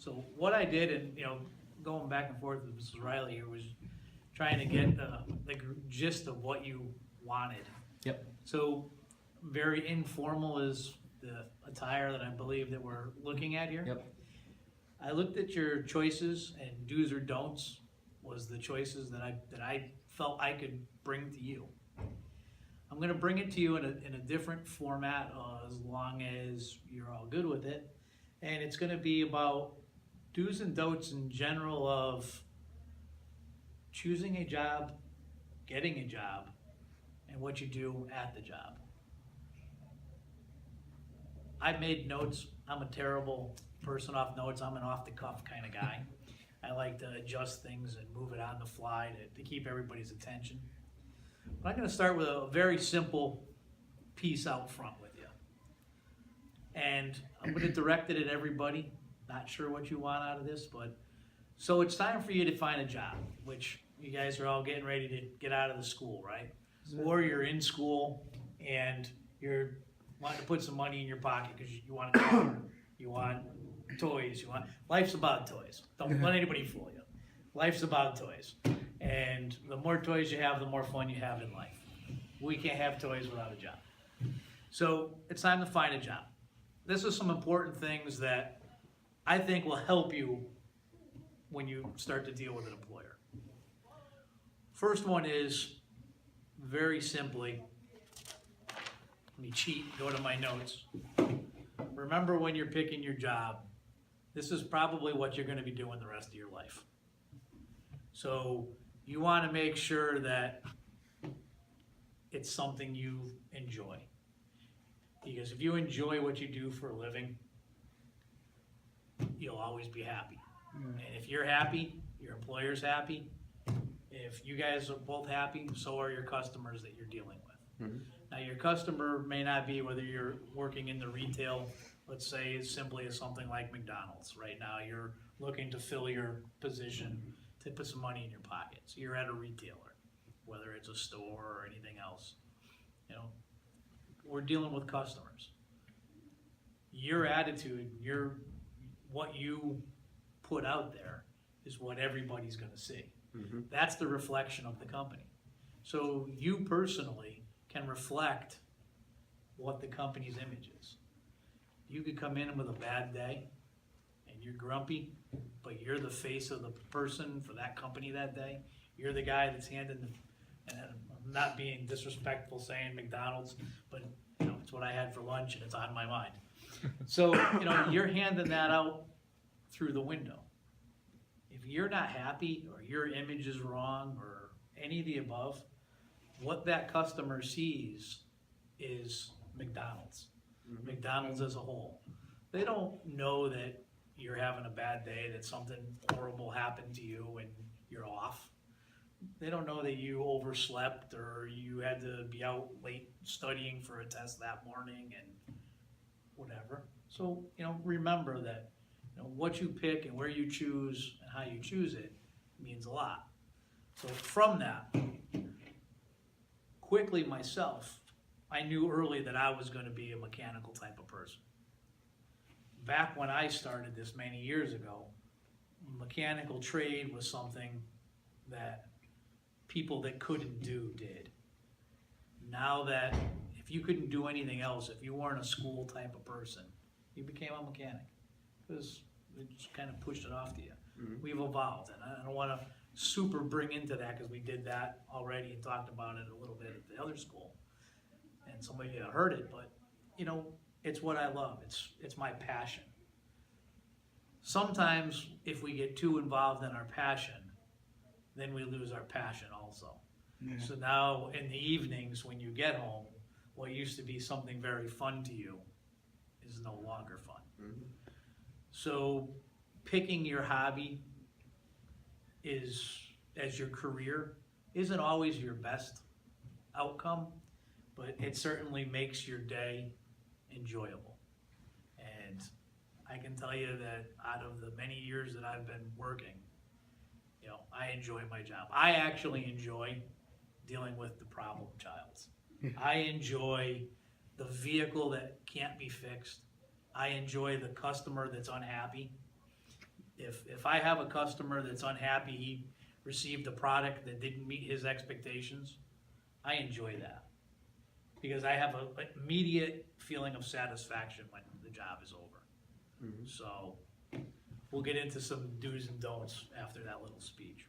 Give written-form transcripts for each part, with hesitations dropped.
So what I did, and going back and forth with Mrs. Riley here, was trying to get the gist of what you wanted. Yep. So very informal is the attire that I believe that we're looking at here. Yep. I looked at your choices, and do's or don'ts was the choices that I felt I could bring to you. I'm going to bring it to you in a different format as long as you're all good with it. And it's going to be about do's and don'ts in general of choosing a job, getting a job, and what you do at the job. I made notes. I'm a terrible person off notes. I'm an off-the-cuff kind of guy. I like to adjust things and move it on the fly to keep everybody's attention. But I'm going to start with a very simple piece out front with you. And I'm going to direct it at everybody. Not sure what you want out of this, but so it's time for you to find a job, which you guys are all getting ready to get out of the school, right? Or you're in school and you're wanting to put some money in your pocket because you want a car, you want toys, life's about toys. Don't let anybody fool you. Life's about toys. And the more toys you have, the more fun you have in life. We can't have toys without a job. So it's time to find a job. This is some important things that I think will help you when you start to deal with an employer. First one is, very simply, let me cheat, go to my notes. Remember, when you're picking your job, this is probably what you're going to be doing the rest of your life. So you want to make sure that it's something you enjoy. Because if you enjoy what you do for a living, you'll always be happy. And if you're happy, your employer's happy. If you guys are both happy, so are your customers that you're dealing with. Mm-hmm. Now, your customer may not be whether you're working in the retail, let's say as simply as something like McDonald's. Right now, you're looking to fill your position to put some money in your pocket. So you're at a retailer, whether it's a store or anything else. We're dealing with customers. Your attitude, what you put out there is what everybody's going to see. Mm-hmm. That's the reflection of the company. So you personally can reflect what the company's image is. You could come in with a bad day and you're grumpy, but you're the face of the person for that company that day. You're the guy that's handing and I'm not being disrespectful saying McDonald's, but it's what I had for lunch and it's on my mind. So, you're handing that out through the window. If you're not happy or your image is wrong or any of the above, what that customer sees is McDonald's. Mm-hmm. McDonald's as a whole. They don't know that you're having a bad day, that something horrible happened to you and you're off. They don't know that you overslept or you had to be out late studying for a test that morning and whatever. So, remember that what you pick and where you choose and how you choose it means a lot. So from that, quickly myself, I knew early that I was going to be a mechanical type of person. Back when I started this many years ago, mechanical trade was something that people that couldn't do did. Now that if you couldn't do anything else, if you weren't a school type of person, you became a mechanic because it just kind of pushed it off to you. Mm-hmm. We've evolved, and I don't want to super bring into that because we did that already and talked about it a little bit at the other school, and some of you heard it, but it's what I love. It's my passion. Sometimes if we get too involved in our passion, then we lose our passion also. Yeah. So now in the evenings when you get home, what used to be something very fun to you is no longer fun. Mm-hmm. So picking your hobby as your career isn't always your best outcome, but it certainly makes your day enjoyable. And I can tell you that out of the many years that I've been working, I enjoy my job. I actually enjoy dealing with the problem childs. I enjoy the vehicle that can't be fixed. I enjoy the customer that's unhappy. If I have a customer that's unhappy, he received a product that didn't meet his expectations, I enjoy that. Because I have an immediate feeling of satisfaction when the job is over. Mm-hmm. So we'll get into some do's and don'ts after that little speech.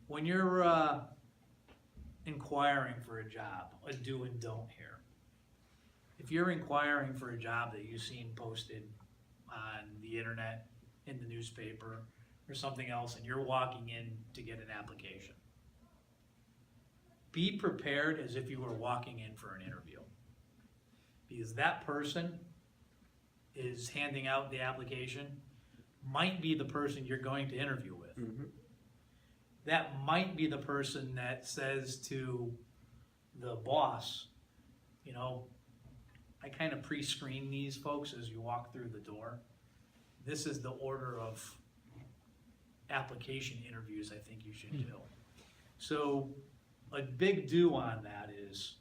When you're inquiring for a job, a do and don't here. If you're inquiring for a job that you've seen posted on the internet, in the newspaper, or something else, and you're walking in to get an application, be prepared as if you were walking in for an interview. Because that person is handing out the application, might be the person you're going to interview with. Mm-hmm. That might be the person that says to the boss, you know, I kind of pre-screen these folks as you walk through the door. This is the order of application interviews I think you should do. So a big do on that is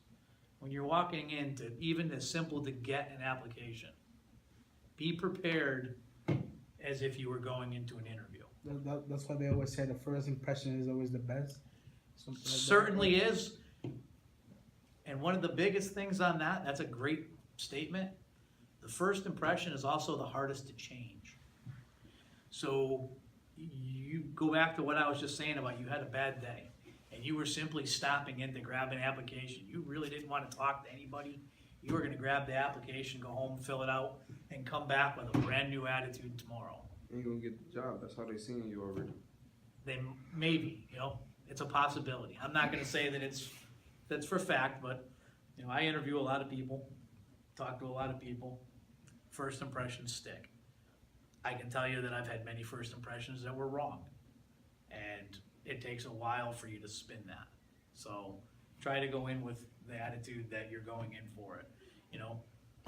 when you're walking in to even as simple to get an application, be prepared as if you were going into an interview. That's why they always say the first impression is always the best. Something like Certainly is. And one of the biggest things on that, that's a great statement. The first impression is also the hardest to change. So you go back to what I was just saying about you had a bad day and you were simply stopping in to grab an application. You really didn't want to talk to anybody. You were going to grab the application, go home, fill it out, and come back with a brand new attitude tomorrow. And you're gonna get the job. That's how they seeing you already. They maybe, you know, it's a possibility. I'm not going to say that that's for fact, but you know, I interview a lot of people, talk to a lot of people. First impressions stick. I can tell you that I've had many first impressions that were wrong, and it takes a while for you to spin that. So try to go in with the attitude that you're going in for it. You know,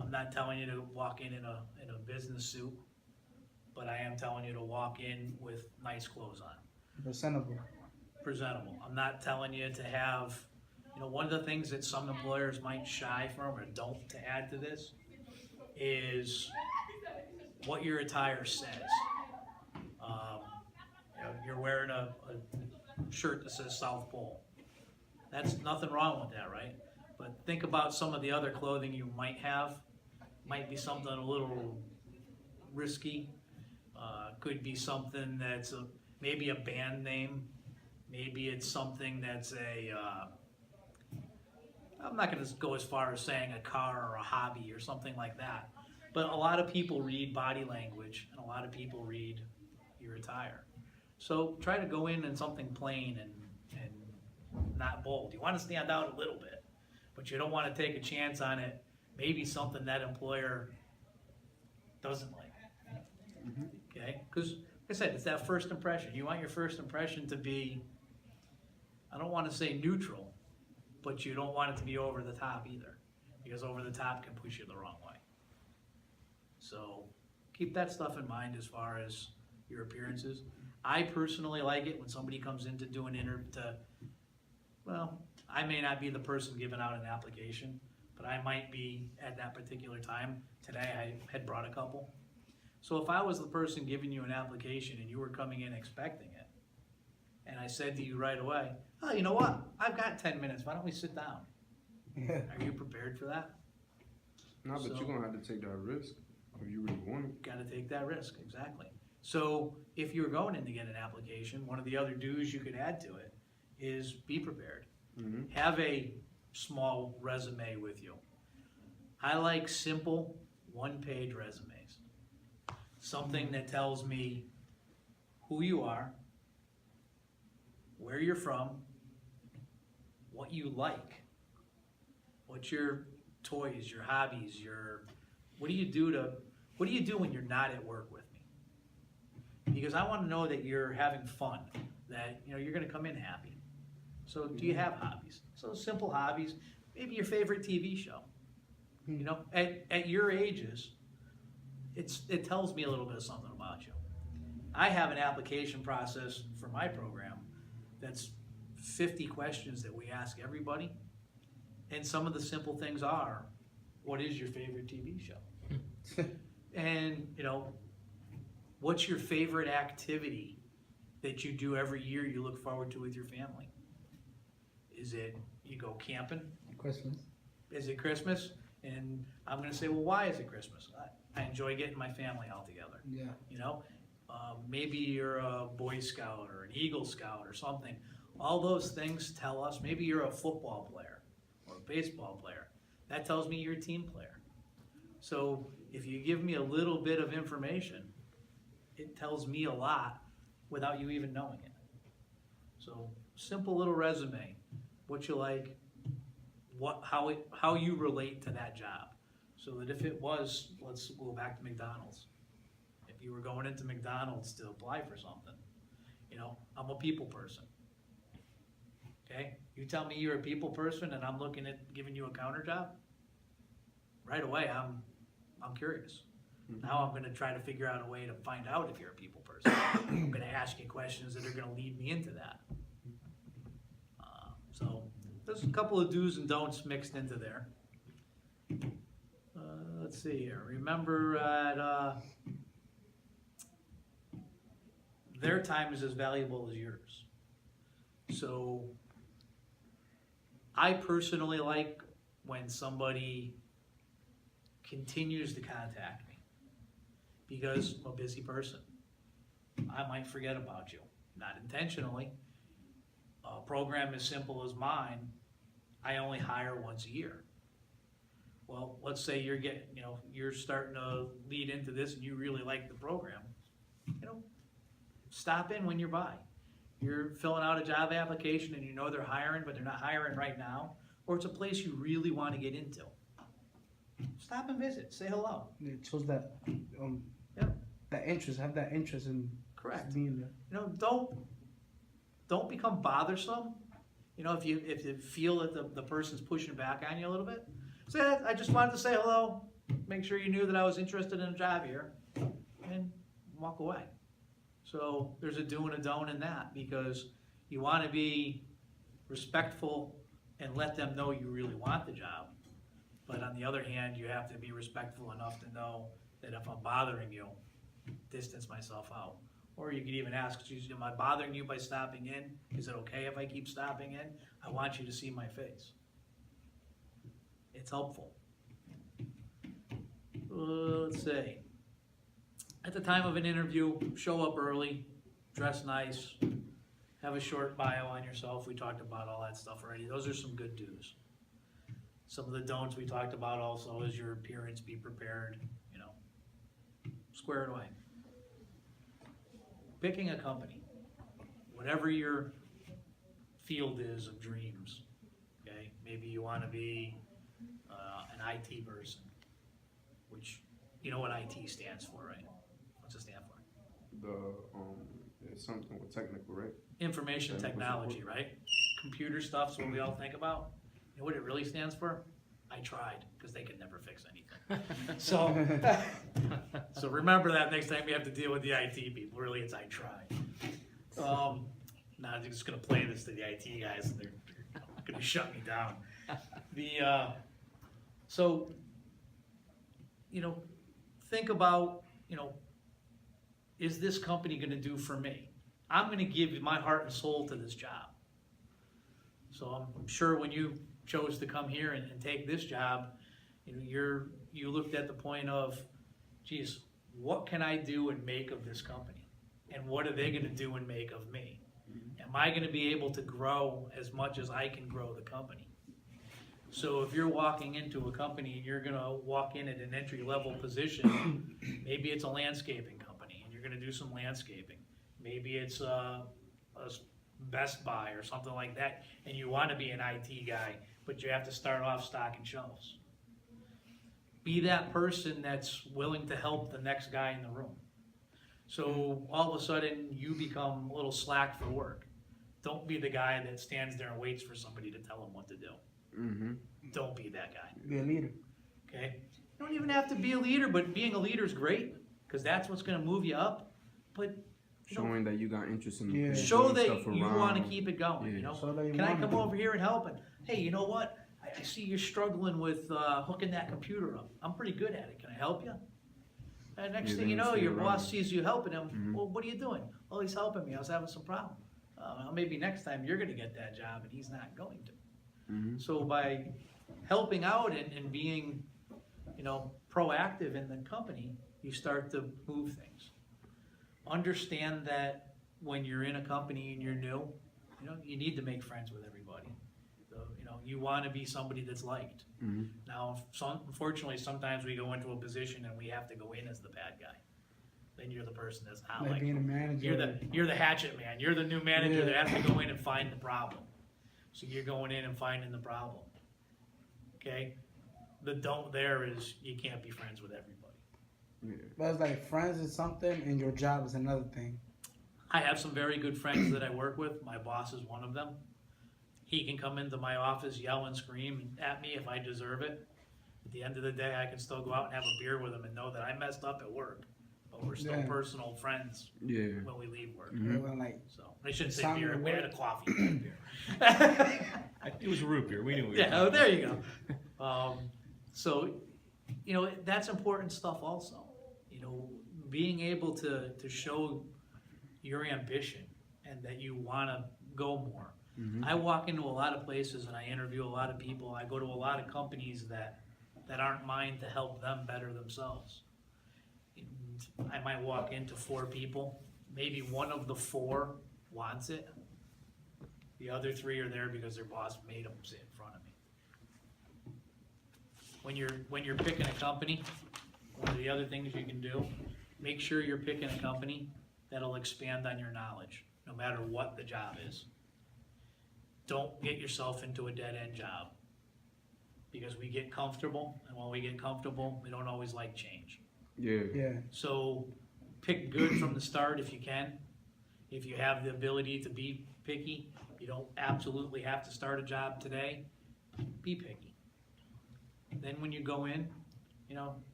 I'm not telling you to walk in a business suit, but I am telling you to walk in with nice clothes on. presentable. Presentable. I'm not telling you to have, you know, one of the things that some employers might shy from or don't to add to this is what your attire says. You know, you're wearing a shirt that says South Pole. That's nothing wrong with that, right? But think about some of the other clothing you might have. Might be something a little risky. Could be something that's maybe a band name. Maybe it's something that's I'm not going to go as far as saying a car or a hobby or something like that. But a lot of people read body language and a lot of people read your attire. So try to go in something plain and not bold. You want to stand out a little bit, but you don't want to take a chance on it. Maybe something that employer doesn't like. Okay? Because, like I said, it's that first impression. You want your first impression to be, I don't want to say neutral, but you don't want it to be over the top either, because over the top can push you the wrong way. So keep that stuff in mind as far as your appearances. I personally like it when somebody comes in to do an interview. Well, I may not be the person giving out an application, but I might be at that particular time. Today I had brought a couple. So if I was the person giving you an application and you were coming in expecting it, and I said to you right away, oh, you know what? I've got 10 minutes. Why don't we sit down? Yeah. Are you prepared for that? No, but So- you're gonna have to take that risk if you really want it. Got to take that risk, exactly. So if you're going in to get an application, one of the other do's you could add to it is be prepared. Mm-hmm. Have a small resume with you. I like simple one-page resumes. Something that tells me who you are, where you're from, what you like, what's your toys, your hobbies, what do you do when you're not at work with me? Because I want to know that you're having fun, that you're going to come in happy. So do you have hobbies? So simple hobbies, maybe your favorite TV show. At your ages, it tells me a little bit of something about you. I have an application process for my program that's 50 questions that we ask everybody. And some of the simple things are, what is your favorite TV show? And, What's your favorite activity that you do every year you look forward to with your family? Is it you go camping? Christmas. Is it Christmas? And I'm gonna say, well, why is it Christmas? I enjoy getting my family all together. Yeah. You know, maybe you're a Boy Scout or an Eagle Scout or something. All those things tell us, maybe you're a football player or a baseball player. That tells me you're a team player. So if you give me a little bit of information, it tells me a lot without you even knowing it. So simple little resume, what you like, how you relate to that job. So that if it was, let's go back to McDonald's. If you were going into McDonald's to apply for something, you know, I'm a people person. Okay? You tell me you're a people person and I'm looking at giving you a counter job, right away I'm curious. Now I'm gonna try to figure out a way to find out if you're a people person. I'm gonna ask you questions that are gonna lead me into that. So there's a couple of do's and don'ts mixed into there. Let's see here. Remember their time is as valuable as yours. So I personally like when somebody continues to contact me because I'm a busy person. I might forget about you, not intentionally. A program as simple as mine, I only hire once a year. Well, let's say you're starting to lead into this and you really like the program. You know, stop in when you're by. You're filling out a job application and you know they're hiring, but they're not hiring right now, or it's a place you really want to get into. Stop and visit. Say hello. It shows that Yep. that interest. Have that interest in Correct. being there. You know, don't become bothersome. You know, if you feel that the person's pushing back on you a little bit, say, I just wanted to say hello, make sure you knew that I was interested in a job here, and walk away. So there's a do and a don't in that, because you want to be respectful and let them know you really want the job. But on the other hand, you have to be respectful enough to know that if I'm bothering you, distance myself out. Or you could even ask, am I bothering you by stopping in? Is it okay if I keep stopping in? I want you to see my face. It's helpful. Let's see. At the time of an interview, show up early, dress nice, have a short bio on yourself. We talked about all that stuff already. Those are some good do's. Some of the don'ts we talked about also is your appearance, be prepared, you know, square it away. Picking a company, whatever your field is of dreams, okay? Maybe you want to be an IT person, which, you know what IT stands for, right? What's it stand for? It's something with technical, right? Information technology, right? Computer stuff's what we all think about. You know what it really stands for? I tried, because they could never fix anything. So remember that next time you have to deal with the IT people. Really, it's I tried. Now I'm just going to play this to the IT guys, and they're going to shut me down. So, you know, think about, you know, is this company going to do for me? I'm going to give my heart and soul to this job. So I'm sure when you chose to come here and take this job, you know, you looked at the point of, geez, what can I do and make of this company? And what are they going to do and make of me? Am I going to be able to grow as much as I can grow the company? So if you're walking into a company and you're going to walk in at an entry-level position, maybe it's a landscaping company and you're going to do some landscaping. Maybe it's a Best Buy or something like that, and you want to be an IT guy, but you have to start off stocking shelves. Be that person that's willing to help the next guy in the room. So all of a sudden you become a little slack for work. Don't be the guy that stands there and waits for somebody to tell him what to do. Mm-hmm. Don't be that guy. Be a leader. Okay? You don't even have to be a leader, but being a leader is great, because that's what's going to move you up. But Showing that you got interest in Yeah. show that stuff you around. want to keep it going. Yeah. You know, So that you can I want come to. over here and help? And hey, you know what? I see you're struggling with hooking that computer up. I'm pretty good at it. Can I help you? And next Yeah, thing you then know, stay your around. boss sees you helping him. Mhm. Well, what are you doing? Oh, he's helping me. I was having some problem. Well, maybe next time you're going to get that job and he's not going to. Mhm. So by helping out and being, proactive in the company, you start to move things. Understand that when you're in a company and you're new, you need to make friends with everybody. So, you want to be somebody that's liked. Mhm. Now, unfortunately, sometimes we go into a position and we have to go in as the bad guy. Then you're the person that's not Like liked. being a manager. You're the hatchet man. You're the new manager Yeah. that has to go in and find the problem. So you're going in and finding the problem. Okay? The don't there is you can't be friends with everybody. Yeah. But it's like friends is something and your job is another thing. I have some very good friends that I work with. My boss is one of them. He can come into my office, yell and scream at me if I deserve it. At the end of the day, I can still go out and have a beer with him and know that I messed up at work. But we're still Yeah. personal friends Yeah. when we leave work. Mhm. Well, like, So I shouldn't say Sound beer. of We had a work. coffee, not beer. It was root beer. We knew. We Yeah, oh, there you go. So, that's important stuff also. Being able to show your ambition and that you want to go more. Mhm. I walk into a lot of places and I interview a lot of people. I go to a lot of companies that aren't mine to help them better themselves. And I might walk into 4 people. Maybe one of the 4 wants it. The other 3 are there because their boss made them sit in front of me. When you're picking a company, one of the other things you can do, make sure you're picking a company that'll expand on your knowledge, no matter what the job is. Don't get yourself into a dead-end job, because we get comfortable, and when we get comfortable, we don't always like change. Yeah. yeah. So pick good from the start if you can. If you have the ability to be picky, you don't absolutely have to start a job today, be picky. Then when you go in,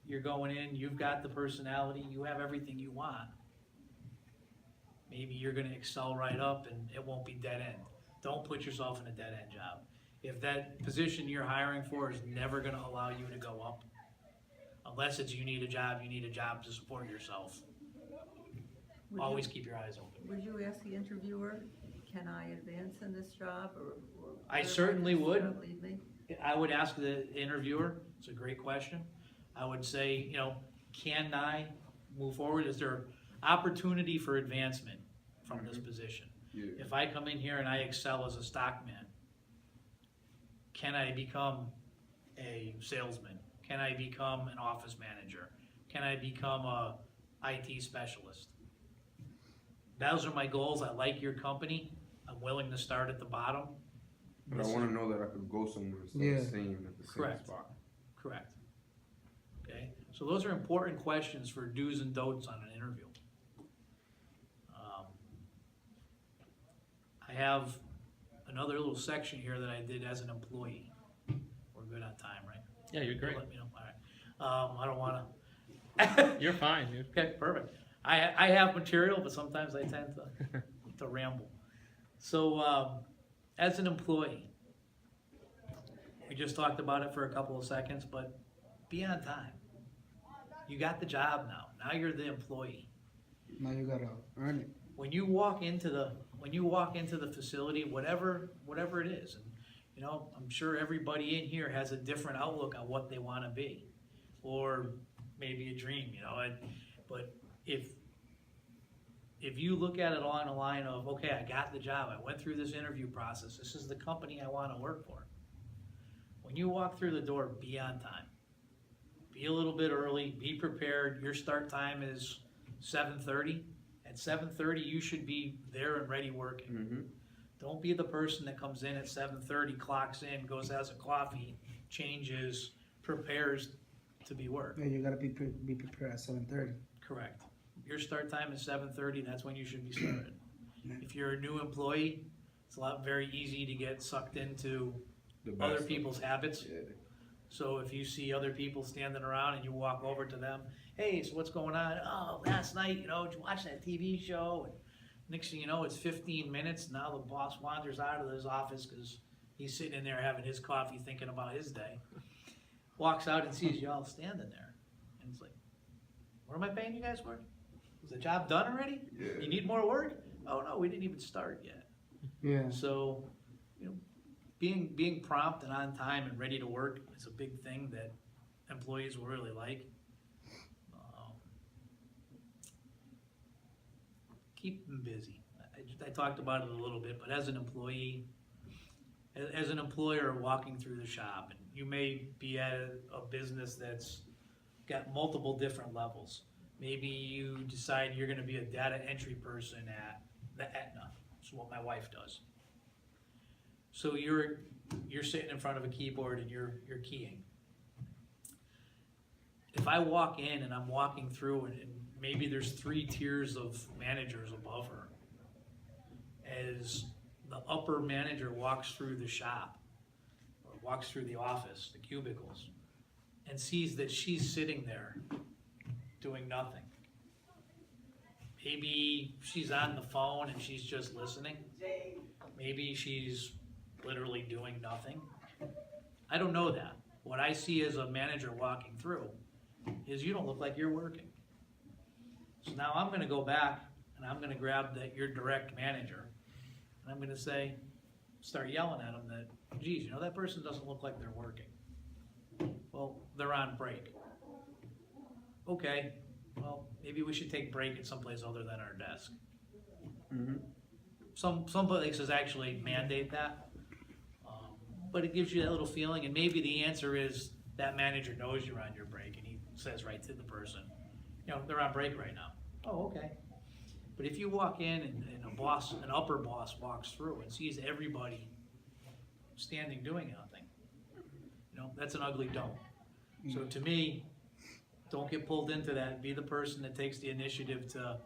you're going in, you've got the personality, you have everything you want. Maybe you're gonna excel right up and it won't be dead end. Don't put yourself in a dead end job. If that position you're hiring for is never gonna allow you to go up, unless it's you need a job to support yourself, always keep your eyes open. Would you ask the interviewer, can I advance in this job, or I where certainly does this would. job lead me? I would ask the interviewer, it's a great question. I would say, can I move forward? Is there opportunity for advancement from this position? Yeah. If I come in here and I excel as a stockman, can I become a salesman? Can I become an office manager? Can I become a IT specialist? Those are my goals. I like your company. I'm willing to start at the bottom. But I want to know that I could go somewhere instead Yeah. of staying at the same Correct. spot. Correct. Okay, so those are important questions for do's and don'ts on an interview. I have another little section here that I did as an employee. We're good on time, right? Yeah, you're great. Let me know. All right. I don't wanna. You're fine, dude. Okay, perfect. I have material, but sometimes I tend to ramble. So, as an employee, we just talked about it for a couple of seconds, but be on time. You got the job now. Now you're the employee. Now you gotta earn it. When you walk into the facility, whatever it is, and I'm sure everybody in here has a different outlook on what they want to be, or maybe a dream, but if you look at it along the line of, okay, I got the job, I went through this interview process, this is the company I want to work for. When you walk through the door, be on time. Be a little bit early, be prepared. Your start time is 7:30. At 7:30, you should be there and ready working. Mm-hmm. Don't be the person that comes in at 7:30, clocks in, goes, has a coffee, changes, prepares to be worked. Yeah, you gotta be prepared at 7:30. Correct. Your start time is 7:30, that's when you should be started. Yeah. If you're a new employee, it's very easy to get sucked into The other best. people's habits. Yeah. So if you see other people standing around and you walk over to them, hey, so what's going on? Oh, last night, did you watch that TV show? And next thing you know, it's 15 minutes. Now the boss wanders out of his office because he's sitting in there having his coffee thinking about his day. Walks out and sees you all standing there. And it's like, What am I paying you guys for? Is the job done already? Yeah. You need more work? Oh no, we didn't even start yet. Yeah. So, you know, being prompt and on time and ready to work is a big thing that employees will really like. Keep them busy. I talked about it a little bit, but as an employee, as an employer walking through the shop, and you may be at a business that's got multiple different levels. Maybe you decide you're gonna be a data entry person at the Aetna. That's what my wife does. So you're sitting in front of a keyboard and you're keying. If I walk in and I'm walking through and maybe there's 3 tiers of managers above her, as the upper manager walks through the shop or walks through the office, the cubicles, and sees that she's sitting there doing nothing. Maybe she's on the phone and she's just listening. Maybe she's literally doing nothing. I don't know that. What I see as a manager walking through is you don't look like you're working. So now I'm gonna go back and I'm gonna grab your direct manager and I'm gonna say, start yelling at them that, geez, you know, that person doesn't look like they're working. Well, they're on break. Okay, well, maybe we should take break at someplace other than our desk. Mm-hmm. Some places actually mandate that, but it gives you that little feeling, and maybe the answer is that manager knows you're on your break, and he says right to the person, you know, they're on break right now. Oh, okay. But if you walk in and an upper boss walks through and sees everybody standing doing nothing, you know, that's an ugly don't. So to me, don't get pulled into that. Be the person that takes the initiative to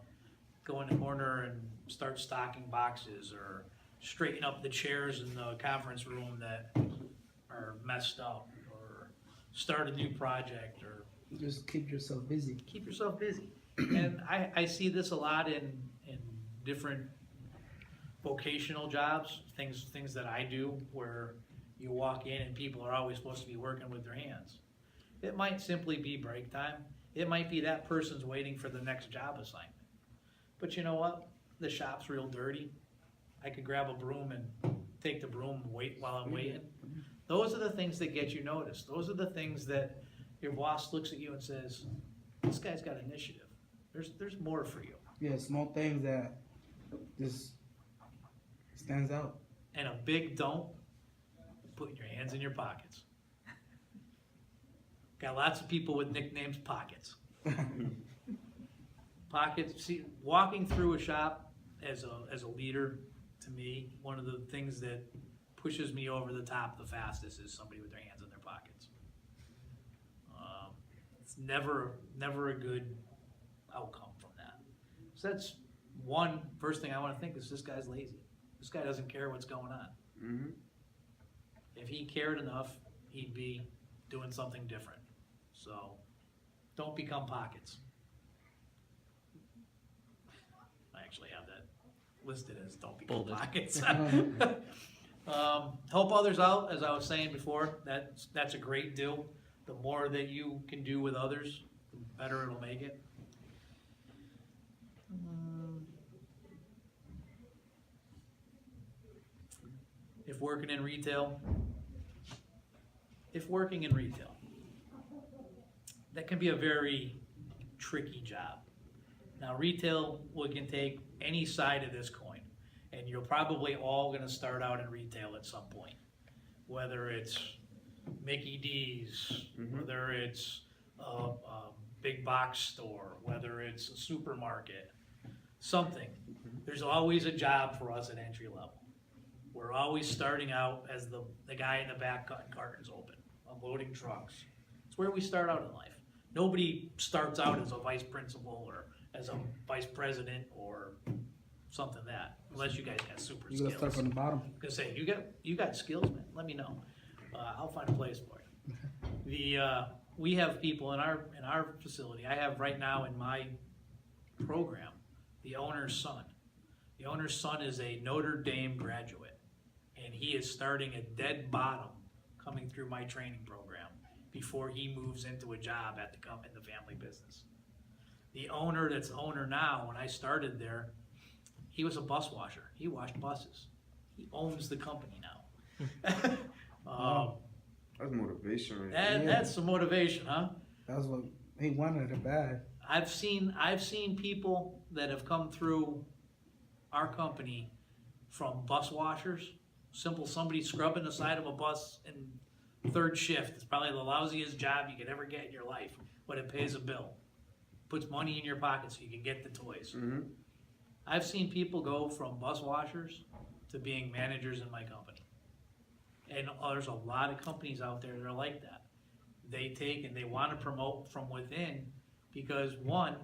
go in the corner and start stocking boxes or straighten up the chairs in the conference room that are messed up, or start a new project, or Just keep yourself busy. keep yourself busy. And I see this a lot in different vocational jobs, things that I do, where you walk in and people are always supposed to be working with their hands. It might simply be break time. It might be that person's waiting for the next job assignment. But you know what? The shop's real dirty. I could grab a broom and take the broom and wait while I'm waiting. Those are the things that get you noticed. Those are the things that your boss looks at you and says, this guy's got initiative. There's more for you. Yeah, small things that just stands out. And a big don't, putting your hands in your pockets. Got lots of people with nicknames Pockets. Pockets, see, walking through a shop as a leader, to me, one of the things that pushes me over the top the fastest is somebody with their hands in their pockets. It's never a good outcome from that. So that's first thing I want to think is this guy's lazy. This guy doesn't care what's going on. Mm-hmm. If he cared enough, he'd be doing something different. So don't become Pockets. I actually have that listed as don't become Bolded. Pockets. Help others out, as I was saying before. That's a great deal. The more that you can do with others, the better it'll make it. If working in retail, that can be a very tricky job. Now retail, we can take any side of this coin, and you're probably all gonna start out in retail at some point. Whether it's Mickey D's, whether it's a big box store, whether it's a supermarket, something. There's always a job for us at entry level. We're always starting out as the guy in the back cutting cartons open, unloading trucks. It's where we start out in life. Nobody starts out as a vice principal or as a vice president or something that, unless you guys got super You gotta skills. start from the bottom. Cause say, you got skills, man, let me know. I'll find a place for you. We have people in our facility. I have right now in my program, the owner's son. The owner's son is a Notre Dame graduate, and he is starting at dead bottom coming through my training program before he moves into a job in the family business. The owner that's the owner now, when I started there, he was a bus washer. He washed buses. He owns the company now. That's motivation, right? That's some motivation, huh? That was what he wanted it bad. I've seen people that have come through our company from bus washers, somebody scrubbing the side of a bus in third shift. It's probably the lousiest job you could ever get in your life, but it pays a bill. Puts money in your pocket so you can get the toys. Mm-hmm. I've seen people go from bus washers to being managers in my company. And there's a lot of companies out there that are like that. They take and they want to promote from within because, one,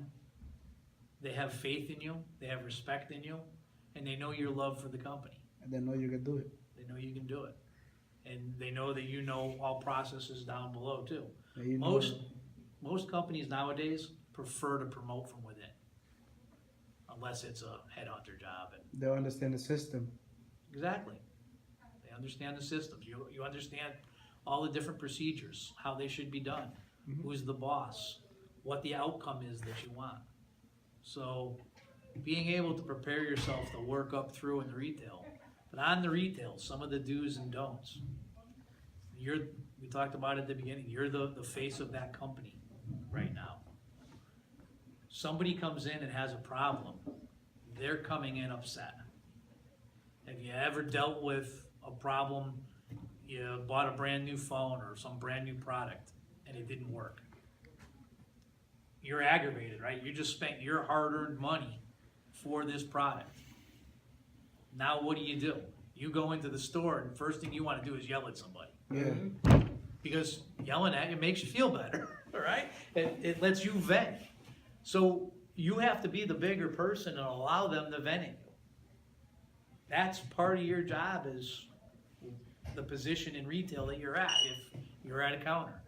they have faith in you, they have respect in you, and they know your love for the company. And they know you can do it. They know you can do it. And they know that you know all processes down below too. And you know, Most companies nowadays prefer to promote from within. Unless it's a headhunter job. And they'll understand the system. exactly. They understand the systems. You understand all the different procedures, how they should be done, who's the boss, what the outcome is that you want. So being able to prepare yourself to work up through in the retail, but on the retail, some of the do's and don'ts. We talked about it at the beginning, you're the face of that company right now. Somebody comes in and has a problem, they're coming in upset. Have you ever dealt with a problem, you bought a brand new phone or some brand new product and it didn't work? You're aggravated, right? You just spent your hard-earned money for this product. Now what do? You go into the store and first thing you want to do is yell at somebody. Yeah. Because yelling at you makes you feel better, all right? It lets you vent. So you have to be the bigger person and allow them to vent at you. That's part of your job, is the position in retail that you're at, if you're at a counter.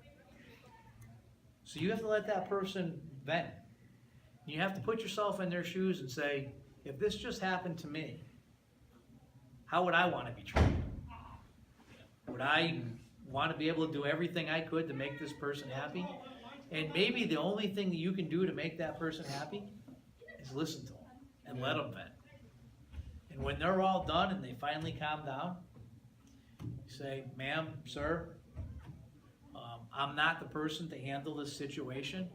So you have to let that person vent. You have to put yourself in their shoes and say, if this just happened to me, how would I want to be treated? Would I want to be able to do everything I could to make this person happy? And maybe the only thing that you can do to make that person happy is listen to them and let them vent. And when they're all done and they finally calm down, you say, ma'am, sir, I'm not the person to handle this situation,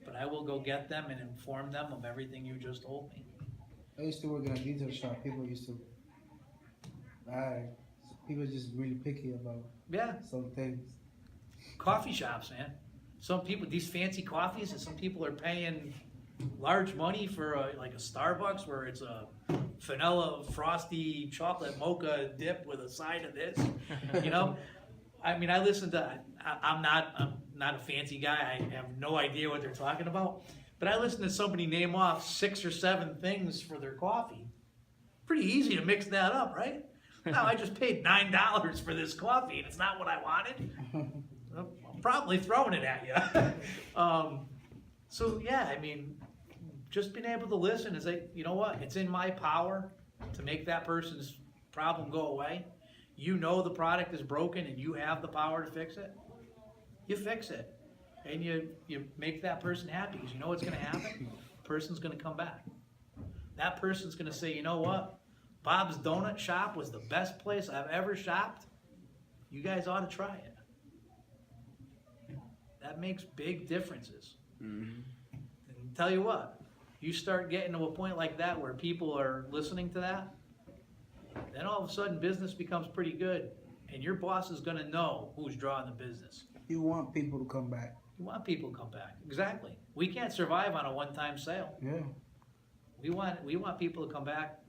but I will go get them and inform them of everything you just told me. I used to work in a retail shop. People used to lie. People just really picky about some things. Coffee shops, man. Some people, these fancy coffees, and some people are paying large money for like a Starbucks where it's a vanilla frosty chocolate mocha dip with a side of this. You know, I mean, I listen to. I'm not a fancy guy. I have no idea what they're talking about. But I listen to somebody name off 6 or 7 things for their coffee. Pretty easy to mix that up, right? Now I just paid $9 for this coffee, and it's not what I wanted. I'm probably throwing it at you. So yeah, I mean, just being able to listen is like, you know what? It's in my power to make that person's problem go away. You know the product is broken, and you have the power to fix it. You fix it, and you make that person happy, because you know what's going to happen? The person's going to come back. That person's going to say, you know what? Bob's Donut Shop was the best place I've ever shopped. You guys ought to try it. That makes big differences. Mm-hmm. And tell you what, you start getting to a point like that where people are listening to that, then all of a sudden business becomes pretty good, and your boss is going to know who's drawing the business. You want people to come back. You want people to come back. Exactly. We can't survive on a one-time sale. Yeah. We want people to come back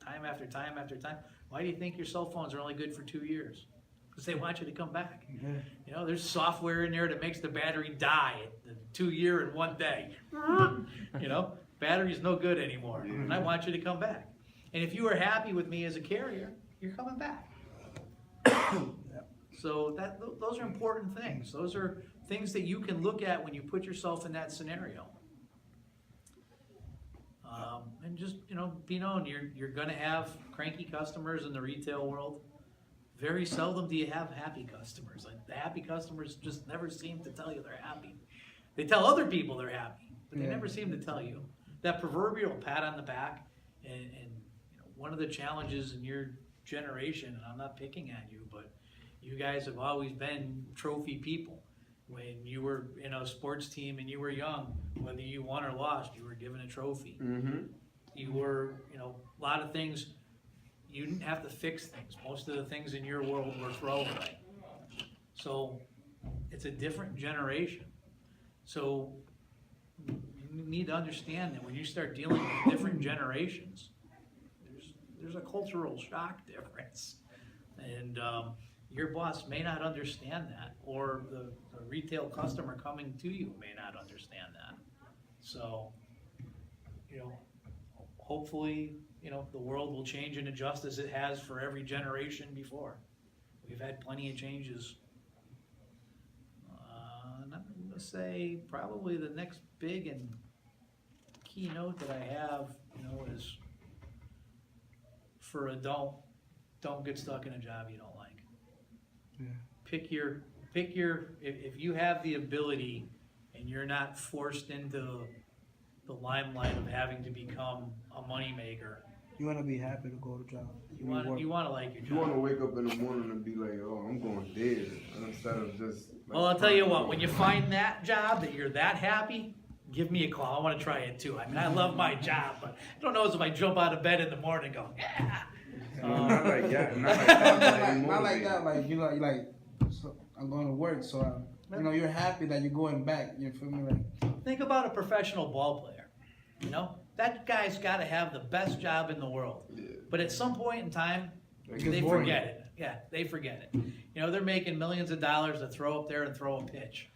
time after time after time. Why do you think your cell phones are only good for 2 years? Because they want you to come back. Yeah. You know, there's software in there that makes the battery die at 2 year and 1 day. You know, battery's no good anymore, and I want you to come back. And if you are happy with me as a carrier, you're coming back. So those are important things. Those are things that you can look at when you put yourself in that scenario. And just, you know, be known, you're going to have cranky customers in the retail world. Very seldom do you have happy customers. Like, the happy customers just never seem to tell you they're happy. They tell other people they're happy, but they never seem to tell you. That proverbial pat on the back, and you know, one of the challenges in your generation, and I'm not picking at you, but you guys have always been trophy people. When you were in a sports team and you were young, whether you won or lost, you were given a trophy. Mm-hmm. You were, you know, a lot of things, you didn't have to fix things. Most of the things in your world were throwaway. So it's a different generation. So you need to understand that when you start dealing with different generations, there's a cultural shock difference. And your boss may not understand that, or the retail customer coming to you may not understand that. So, you know, hopefully, you know, the world will change and adjust as it has for every generation before. We've had plenty of changes. And I'm gonna say probably the next big and keynote that I have, you know, is for don't get stuck in a job you don't like. Yeah. Pick your, if you have the ability and you're not forced into the limelight of having to become a moneymaker, You want to be happy to go to job. you want to like your You want to job. wake up in the morning and be like, oh, I'm going there, instead of just. Like, Well, I'll tell you what, when you find that job that you're that happy, give me a call. I want to try it too. I mean, I love my job, but I don't know if I jump out of bed in the morning and go, yeah. Not like that. Not like that. Not like that. Like you like, so I'm going to work, so you know you're happy that you're going back. You feel me? Like Think about a professional ball player. You know, that guy's got to have the best job in the world. Yeah. But at some point in time, It they gets boring. forget it. Yeah, they forget it. You know, they're making millions of dollars to throw up there and throw a pitch.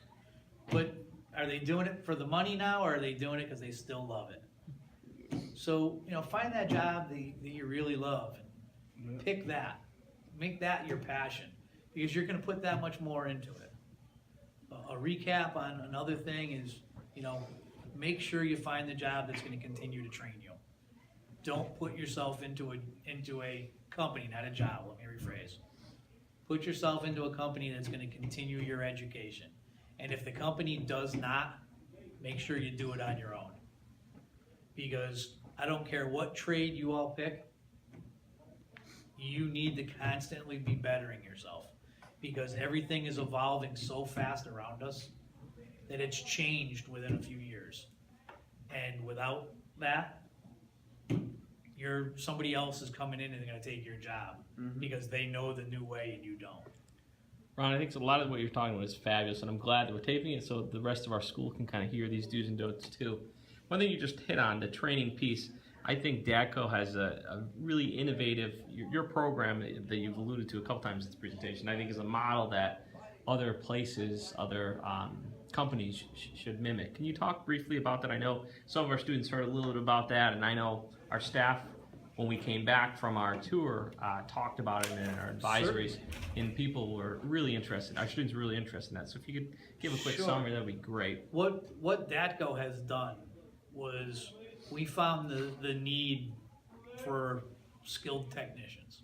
But are they doing it for the money now, or are they doing it because they still love it? So, you know, find that job that you really love. And pick that. Make that your passion, because you're going to put that much more into it. A recap on another thing is, you know, make sure you find the job that's going to continue to train you. Don't put yourself into a company, not a job, let me rephrase. Put yourself into a company that's going to continue your education. And if the company does not, make sure you do it on your own. Because I don't care what trade you all pick, you need to constantly be bettering yourself. Because everything is evolving so fast around us that it's changed within a few years. And without that, somebody else is coming in and they're going to take your job because they know the new way and you don't. Ron, I think a lot of what you're talking about is fabulous, and I'm glad that we're taping it so the rest of our school can kind of hear these do's and don'ts too. One thing you just hit on, the training piece, I think Daatco has a really innovative, your program that you've alluded to a couple times in this presentation, I think is a model that other places, other companies should mimic. Can you talk briefly about that? I know some of our students heard a little bit about that, and I know our staff, when we came back from our tour, talked about it in our advisories, and people were really interested, our students were really interested in that. So if you could give a quick summary, that would be great. What Daatco has done was we found the need for skilled technicians.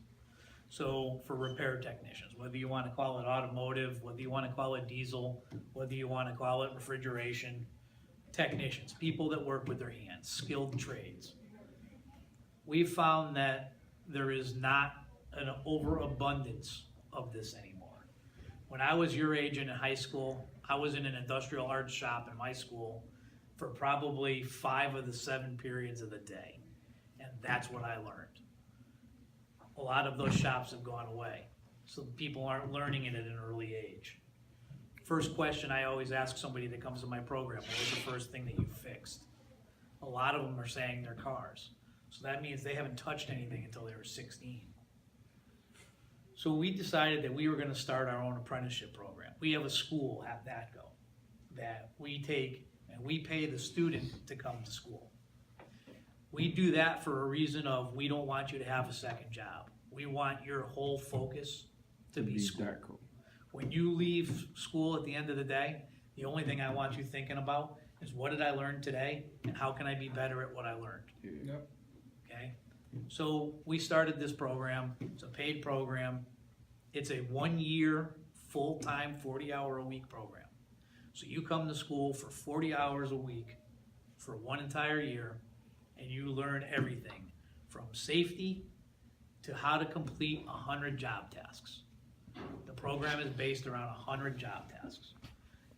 So for repair technicians, whether you want to call it automotive, whether you want to call it diesel, whether you want to call it refrigeration, technicians, people that work with their hands, skilled trades. We've found that there is not an overabundance of this anymore. When I was your age and in high school, I was in an industrial arts shop in my school for probably 5 of the 7 periods of the day. And that's what I learned. A lot of those shops have gone away. So people aren't learning it at an early age. First question I always ask somebody that comes to my program, what was the first thing that you fixed? A lot of them are saying their cars. So that means they haven't touched anything until they were 16. So we decided that we were going to start our own apprenticeship program. We have a school at Daatco that we take and we pay the student to come to school. We do that for a reason of we don't want you to have a second job. We want your whole focus to be school. Daatco. When you leave school at the end of the day, the only thing I want you thinking about is what did I learn today and how can I be better at what I learned? Yep. Okay, so we started this program. It's a paid program. It's a 1-year, full-time, 40-hour-a-week program. So you come to school for 40 hours a week, for 1 entire year, and you learn everything from safety to how to complete 100 job tasks. The program is based around 100 job tasks.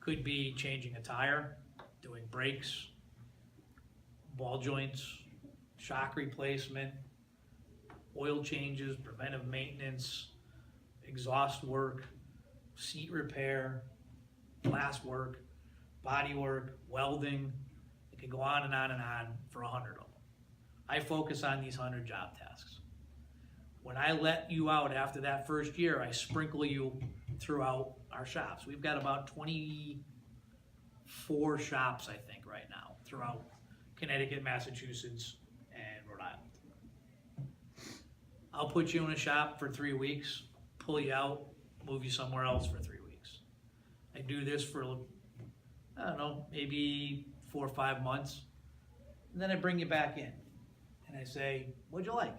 Could be changing a tire, doing brakes, ball joints, shock replacement, oil changes, preventive maintenance, exhaust work, seat repair, glass work, body work, welding. It can go on and on and on for 100 of them. I focus on these 100 job tasks. When I let you out after that first year, I sprinkle you throughout our shops. We've got about 24 shops, I think, right now, throughout Connecticut, Massachusetts, and Rhode Island. I'll put you in a shop for 3 weeks, pull you out, move you somewhere else for 3 weeks. I do this for, I don't know, maybe 4 or 5 months, and then I bring you back in, and I say, what'd you like?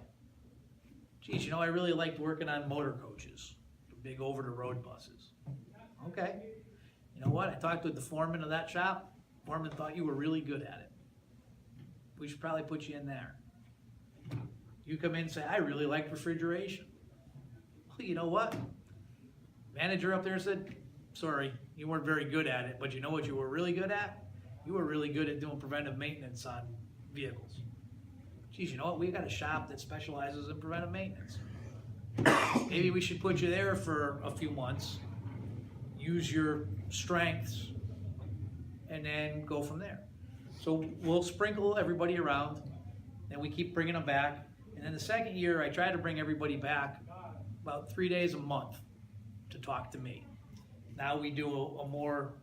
Geez, you know, I really liked working on motor coaches, the big over-the-road buses. Okay. You know what? I talked with the foreman of that shop. Foreman thought you were really good at it. We should probably put you in there. You come in and say, I really like refrigeration. Well, you know what? Manager up there said, sorry, you weren't very good at it, but you know what you were really good at? You were really good at doing preventive maintenance on vehicles. Geez, you know what? We've got a shop that specializes in preventive maintenance. Maybe we should put you there for a few months, use your strengths, and then go from there. So we'll sprinkle everybody around, and we keep bringing them back. And then the second year, I try to bring everybody back about 3 days a month to talk to me. Now we do a more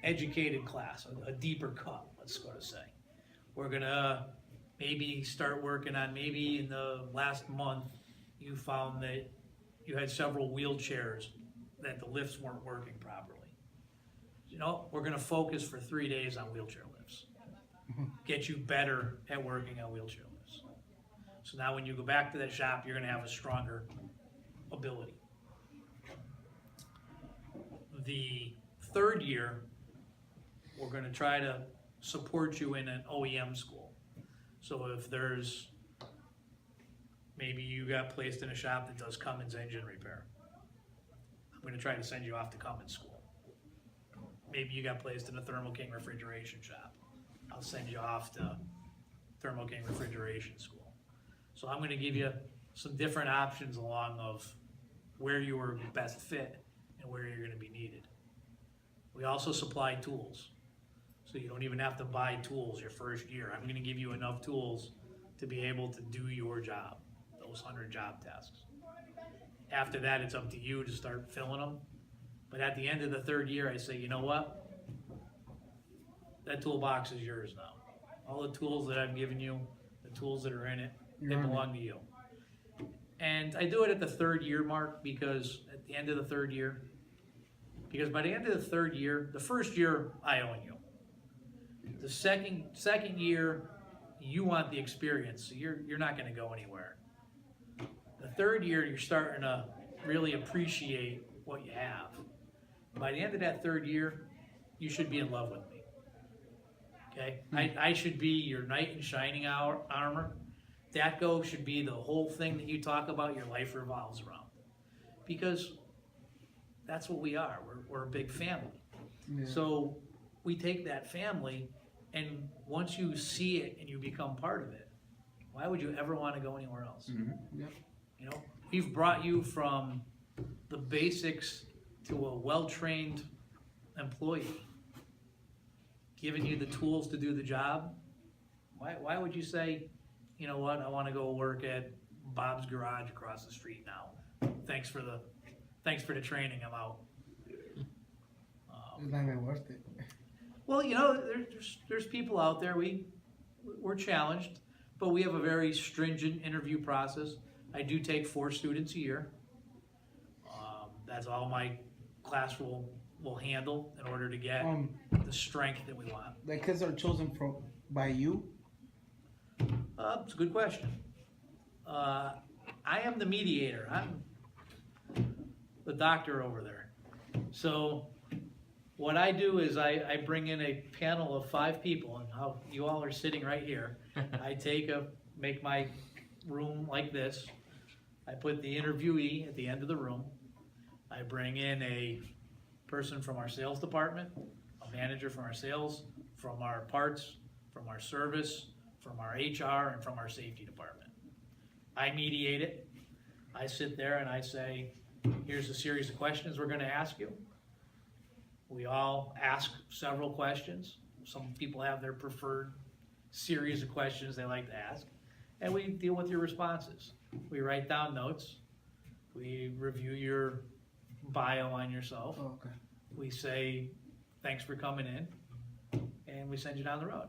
educated class, a deeper cut, let's go to say. We're gonna maybe start working on, maybe in the last month, you found that you had several wheelchairs that the lifts weren't working properly. You know, we're gonna focus for 3 days on wheelchair lifts. Get you better at working on wheelchair lifts. So now when you go back to that shop, you're gonna have a stronger ability. The third year, we're gonna try to support you in an OEM school. So if there's, maybe you got placed in a shop that does Cummins engine repair, I'm gonna try to send you off to Cummins school. Maybe you got placed in a Thermo King refrigeration shop, I'll send you off to Thermo King refrigeration school. So I'm gonna give you some different options along of where you are best fit and where you're gonna be needed. We also supply tools. So you don't even have to buy tools your first year. I'm gonna give you enough tools to be able to do your job, those 100 job tasks. After that, it's up to you to start filling them. But at the end of the third year, I say, you know what? That toolbox is yours now. All the tools that I've given you, the tools that are in it, they belong to you. And I do it at the 3rd year mark because at the end of the 3rd year, because by the end of the 3rd year, the first year, I own you. The second year, you want the experience, so you're not gonna go anywhere. The 3rd year, you're starting to really appreciate what you have. By the end of that 3rd year, you should be in love with me. Okay? I should be your knight in shining armor. Daatco should be the whole thing that you talk about, your life revolves around. Because that's what we are. We're a big family. Yeah. So we take that family, and once you see it and you become part of it, why would you ever want to go anywhere else? Mm-hmm. Yep. You know, we've brought you from the basics to a well-trained employee, giving you the tools to do the job. Why would you say, you know what, I want to go work at Bob's Garage across the street now? Thanks for the training, I'm out. It's not even worth it. Well, you know, there's people out there, we're challenged, but we have a very stringent interview process. I do take 4 students a year. That's all my class will handle in order to get the strength that we want. The kids are chosen by you? It's a good question. I am the mediator. I'm the doctor over there. So what I do is I bring in a panel of 5 people, and how you all are sitting right here. I make my room like this. I put the interviewee at the end of the room. I bring in a person from our sales department, a manager from our sales, from our parts, from our service, from our HR, and from our safety department. I mediate it. I sit there and I say, here's a series of questions we're gonna ask you. We all ask several questions. Some people have their preferred series of questions they like to ask, and we deal with your responses. We write down notes. We review your bio on yourself. Oh, okay. We say, thanks for coming in, and we send you down the road.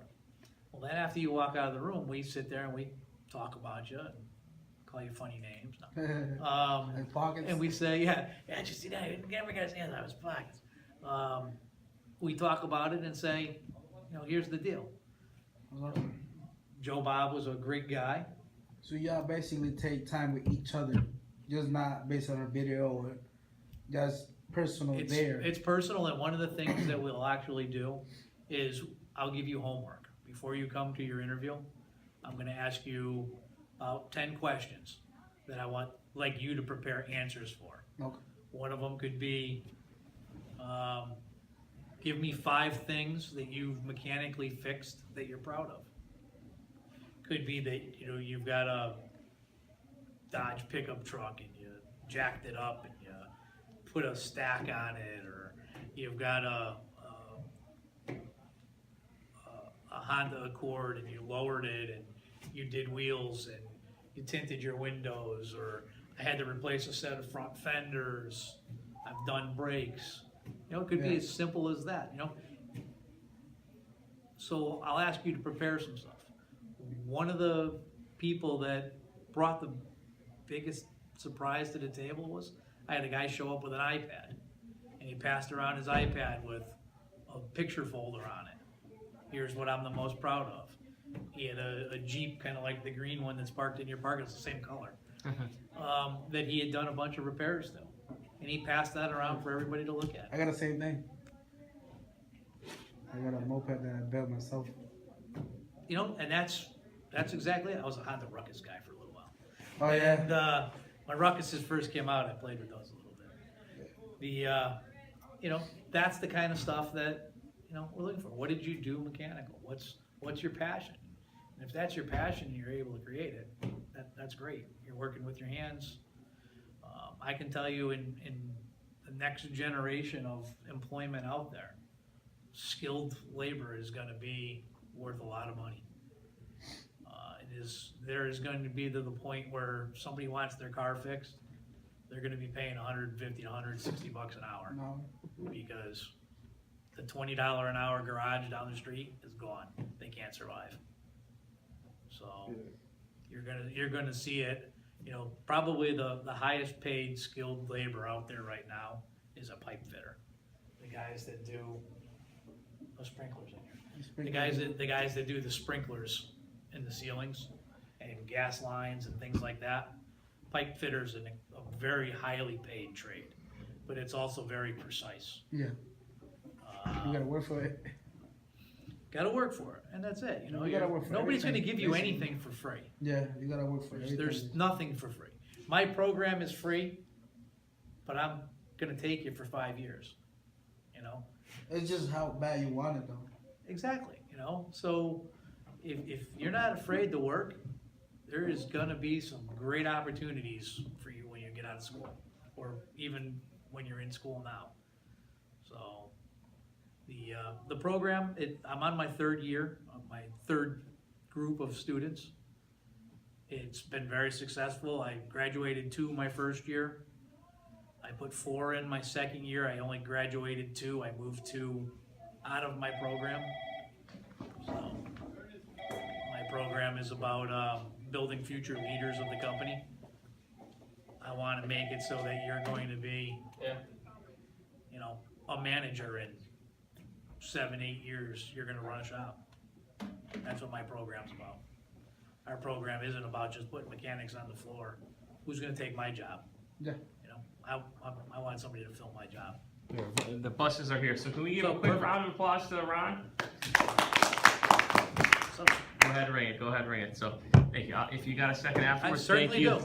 Well, then after you walk out of the room, we sit there and we talk about you and call you funny names. No. And pockets. And we say, yeah, did you see that? He never got his hands out of his pockets. We talk about it and say, here's the deal. Joe Bob was a great guy. So y'all basically take time with each other, just not based on a video or just personal there. It's personal, and one of the things that we'll actually do is I'll give you homework. Before you come to your interview, I'm going to ask you about 10 questions that I want like you to prepare answers for. Okay. One of them could be, give me 5 things that you've mechanically fixed that you're proud of. Could be that you've got a Dodge pickup truck and you jacked it up and you put a stack on it, or you've got a Honda Accord and you lowered it and you did wheels and you tinted your windows, or I had to replace a set of front fenders, I've done brakes. It could be as simple as that, So I'll ask you to prepare some stuff. One of the people that brought the biggest surprise to the table was I had a guy show up with an iPad, and he passed around his iPad with a picture folder on it. Here's what I'm the most proud of. He had a Jeep, kind of like the green one that's parked in your park, it's the same color, that he had done a bunch of repairs to. And he passed that around for everybody to look at. I got the same thing. I got a moped that I built myself. And that's exactly it. I was a Honda Ruckus guy for a little while. Oh yeah. And when Ruckuses first came out, I played with those a little bit. That's the kind of stuff that we're looking for. What did you do mechanical? What's your passion? And if that's your passion and you're able to create it, that's great. You're working with your hands. I can tell you in the next generation of employment out there, skilled labor is going to be worth a lot of money. There is going to be to the point where somebody wants their car fixed, they're going to be paying $150 to $160 an hour, because the $20 an hour garage down the street is gone. They can't survive. So you're gonna see it. Probably the highest paid skilled labor out there right now is a pipe fitter. The guys that do sprinklers in here. The guys that do the sprinklers in the ceilings and gas lines and things like that. Pipe fitters are a very highly paid trade, but it's also very precise. Yeah. You gotta work for it. Gotta work for it, and that's it. You gotta work for nobody's everything, gonna give you basically. anything for free. Yeah, you gotta work for it. There's nothing for free. My program is free, but I'm gonna take you for 5 years. It's just how bad you want it, though. Exactly. So if you're not afraid to work, there is gonna be some great opportunities for you when you get out of school, or even when you're in school now. So the program, I'm on my 3rd year, my 3rd group of students. It's been very successful. I graduated 2 my 1st year. I put 4 in my 2nd year. I only graduated 2. I moved 2 out of my program. So my program is about building future leaders of the company. I want to make it so that you're going to be, a manager in 7-8 years. You're going to run a shop. That's what my program's about. Our program isn't about just putting mechanics on the floor. Who's going to take my job? Yeah. I want somebody to fill my job. The buses are here, so can we give So a quick perfect. round of applause to Ron? So, Go ahead and ring it. So, thank you. If you got a second afterwards, certainly thank you. do.